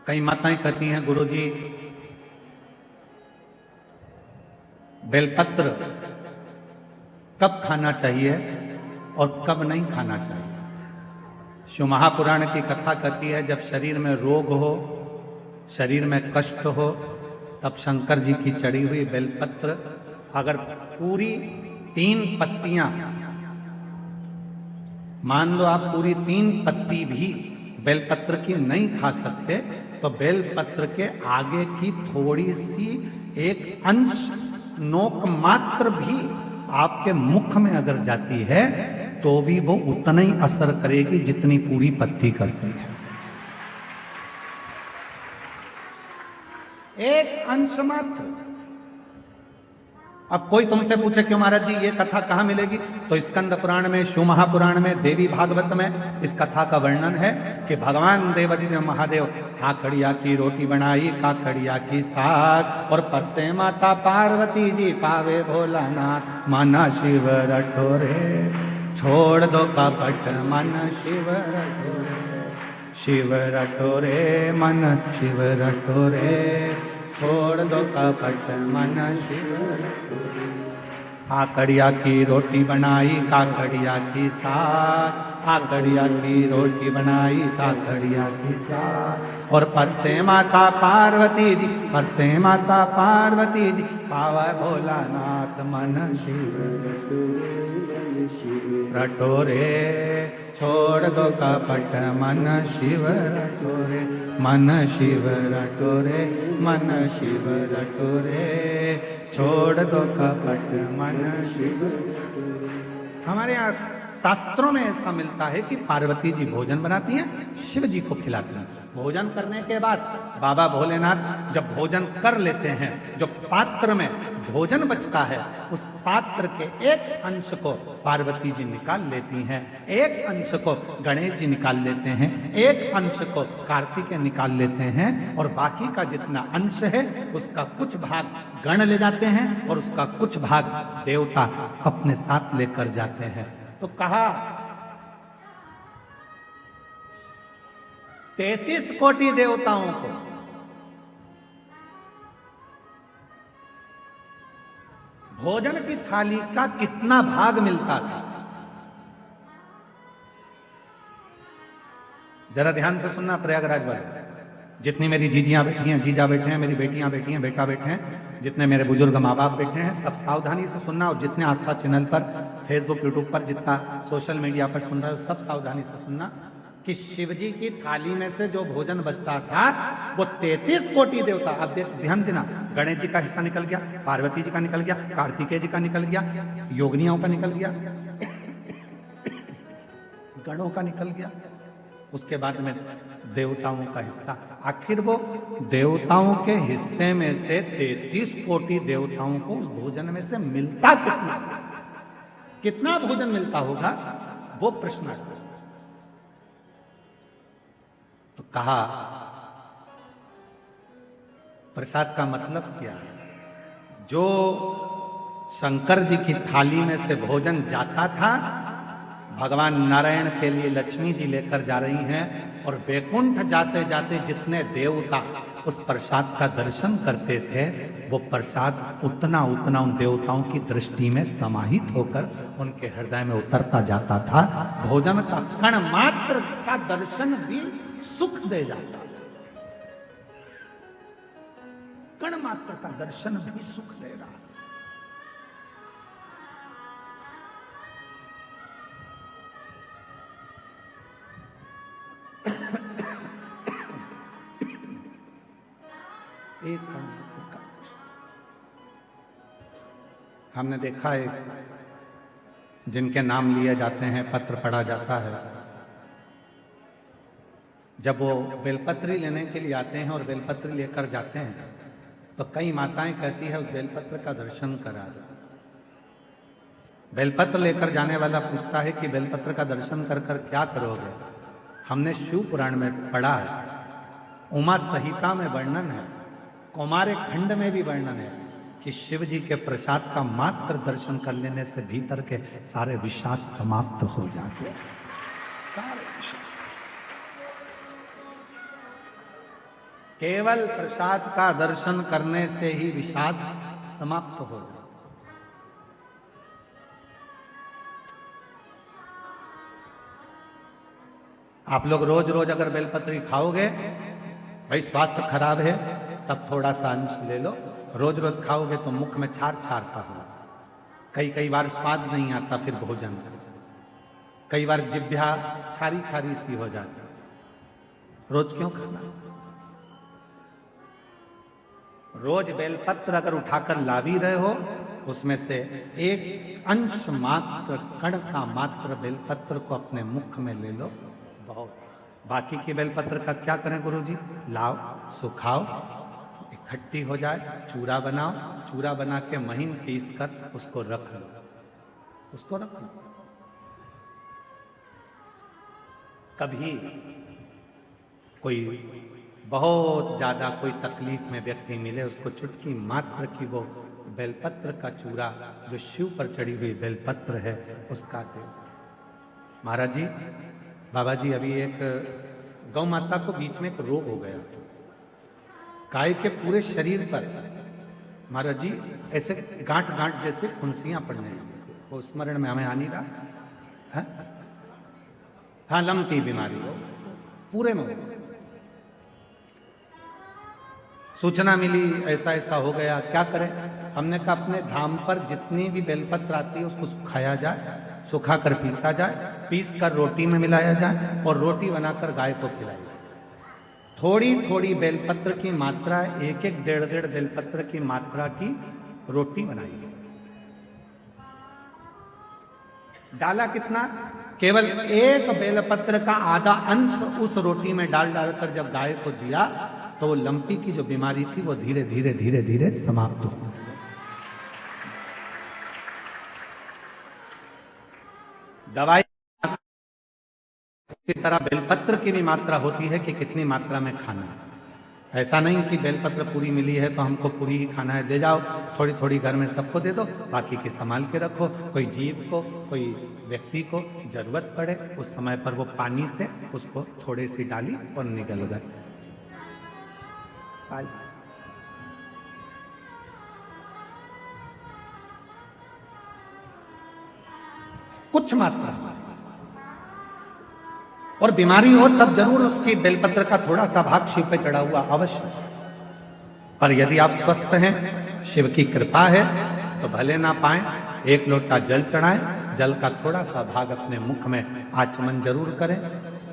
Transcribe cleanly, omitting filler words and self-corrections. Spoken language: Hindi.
कई माताएं कहती हैं गुरुजी बेलपत्र कब खाना चाहिए और कब नहीं खाना चाहिए। शिव महापुराण की कथा कहती है जब शरीर में रोग हो, शरीर में कष्ट हो, तब शंकर जी की चढ़ी हुई बेलपत्र अगर पूरी 3 पत्तियां, मान लो आप पूरी 3 पत्ती भी बेलपत्र की नहीं खा सकते, तो बेलपत्र के आगे की थोड़ी सी एक अंश नोक मात्र भी आपके मुख में अगर जाती है तो भी वो उतना ही असर करेगी जितनी पूरी पत्ती करती है। एक अंश मात्र। अब कोई तुमसे पूछे क्यों महाराज जी ये कथा कहां मिलेगी, तो स्कंद पुराण में, शिव महापुराण में, देवी भागवत में इस कथा का वर्णन है कि भगवान देवादिदेव महादेव काकड़िया की रोटी बनाई, काकड़िया की साग, और परसे माता पार्वती जी पावे भोलानाथ, माना शिव रटोरे छोड़ दो कपट मन शिव रटोरे, शिव रटोरे मन शिव रटोरे छोड़ दो कपट मन शिव रटोरे। काकड़िया की रोटी बनाई, काकड़िया की साग, काकड़िया की रोटी बनाई, काकड़िया की साग, और परसे माता पार्वती जी, परसे माता पार्वती जी पावा भोलानाथ मन शिव रटोरे छोड़ दो कपट मन शिव रटोरे, मन शिव रटोरे, मन शिव रटोरे छोड़ दो कपट मन शिव रटोरे। हमारे यहाँ शास्त्रों में ऐसा मिलता है कि पार्वती जी भोजन बनाती हैं, शिव जी को खिलाती हैं। भोजन करने के बाद बाबा भोलेनाथ जब भोजन कर लेते हैं, जो पात्र में भोजन बचता है उस पात्र के एक अंश को पार्वती जी निकाल लेती हैं, एक अंश को गणेश जी निकाल लेते हैं, एक अंश को कार्तिकेय निकाल लेते हैं, और बाकी का जितना अंश है उसका कुछ भाग गण ले जाते हैं और उसका कुछ भाग देवता अपने साथ लेकर जाते हैं। तो कहा 33 कोटि देवताओं को भोजन की थाली का कितना भाग मिलता था, जरा ध्यान से सुनना प्रयागराज वाले। जितनी मेरी जीजियां बैठी हैं, जीजा बैठे हैं, मेरी बेटियां बैठी हैं, बेटा बैठे हैं, जितने मेरे बुजुर्ग माँ बाप बैठे हैं, सब सावधानी से सुनना, और जितने आस्था चैनल पर, फेसबुक, यूट्यूब पर, जितना सोशल मीडिया पर सुन रहे हो, सब सावधानी से सुनना कि शिव जी की थाली में से जो भोजन बचता था वो 33 कोटि देवता, अब ध्यान देना, गणेश जी का हिस्सा निकल गया, पार्वती जी का निकल गया, कार्तिकेय जी का निकल गया, योगिनियों का निकल गया, गणों का निकल गया, उसके बाद में देवताओं का हिस्सा। आखिर वो देवताओं के हिस्से में से 33 कोटि देवताओं को उस भोजन में से मिलता कितना, कितना भोजन मिलता होगा, वो प्रश्न है। तो कहा प्रसाद का मतलब क्या है, जो शंकर जी की थाली में से भोजन जाता था भगवान नारायण के लिए लक्ष्मी जी लेकर जा रही हैं, और वैकुंठ जाते जाते जितने देवता उस प्रसाद का दर्शन करते थे वो प्रसाद उतना उतना उन देवताओं की दृष्टि में समाहित होकर उनके हृदय में उतरता जाता था। भोजन का कण मात्र का दर्शन भी सुख दे जाता, कण मात्र का दर्शन भी सुख दे रहा। एक कण मात्र का दर्शन। हमने देखा है जिनके नाम लिए जाते हैं, पत्र पढ़ा जाता है, जब वो बेलपत्री लेने के लिए आते हैं और बेलपत्री लेकर जाते हैं तो कई माताएं कहती है उस बेलपत्र का दर्शन करा दो। बेलपत्र लेकर जाने वाला पूछता है कि बेलपत्र का दर्शन कर कर क्या करोगे। हमने शिव पुराण में पढ़ा है, उमा संहिता में वर्णन है, कौमार्य खंड में भी वर्णन है कि शिव जी के प्रसाद का मात्र दर्शन कर लेने से भीतर के सारे विषाद समाप्त हो जाते हैं। केवल प्रसाद का दर्शन करने से ही विषाद समाप्त हो जाए। आप लोग रोज रोज अगर बेलपत्री खाओगे, भाई स्वास्थ्य खराब है तब थोड़ा सा अंश ले लो, रोज रोज खाओगे तो मुख में छार छार सा हो, कई बार स्वाद नहीं आता फिर भोजन का, कई बार जिभ्या छारी छारी सी हो जाती, रोज क्यों खाना? रोज बेलपत्र अगर उठाकर ला भी रहे हो, उसमें से एक अंश मात्र, कण का मात्र बेलपत्र को अपने मुख में ले लो, बहुत। बाकी के बेलपत्र का क्या करें गुरुजी? लाओ, सुखाओ, इकट्ठी हो जाए, चूरा बनाओ, चूरा बना के महीन पीस कर उसको रख लो, उसको रख लो। कभी कोई बहुत ज्यादा कोई तकलीफ में व्यक्ति मिले, उसको चुटकी मात्र की वो बेलपत्र का चूरा जो शिव पर चढ़ी हुई बेलपत्र है उसका दे। महाराज जी, बाबा जी, अभी एक गौ माता को बीच में एक रोग हो गया, गाय के पूरे शरीर पर महाराज जी ऐसे गांठ गांठ जैसे फुंसियां पड़ने लगी, वो स्मरण में हमें आ नहीं रहा है? हाँ, लंपी बीमारी हो पूरे में। सूचना मिली ऐसा ऐसा हो गया, क्या करें? हमने कहा अपने धाम पर जितनी भी बेलपत्र आती है उसको सुखाया जाए, सुखाकर पीसा जाए, पीस कर रोटी में मिलाया जाए और रोटी बनाकर गाय को खिलाई जाए। थोड़ी थोड़ी बेलपत्र की मात्रा, एक एक डेढ़ डेढ़ बेलपत्र की मात्रा की रोटी बनाई गई। डाला कितना? केवल एक बेलपत्र का आधा अंश उस रोटी में डाल डालकर जब गाय को दिया तो वो लंपी की जो बीमारी थी वो धीरे धीरे धीरे धीरे समाप्त हो गई। दवाई की तरह बेलपत्र की भी मात्रा होती है कि कितनी मात्रा में खाना है। ऐसा नहीं कि बेलपत्र पूरी मिली है तो हमको पूरी ही खाना है, दे जाओ, थोड़ी थोड़ी घर में सबको दे दो, बाकी के संभाल के रखो। कोई जीव को, कोई व्यक्ति को जरूरत पड़े उस समय पर वो पानी से उसको थोड़ी सी डाली और निगल गए। कुछ मात्रा, और बीमारी हो तब जरूर उसकी बेलपत्र का थोड़ा सा भाग शिव पे चढ़ा हुआ अवश्य। पर यदि आप स्वस्थ हैं, शिव की कृपा है, तो भले ना पाए, एक लोटा जल चढ़ाएं, जल का थोड़ा सा भाग अपने मुख में आचमन जरूर करें।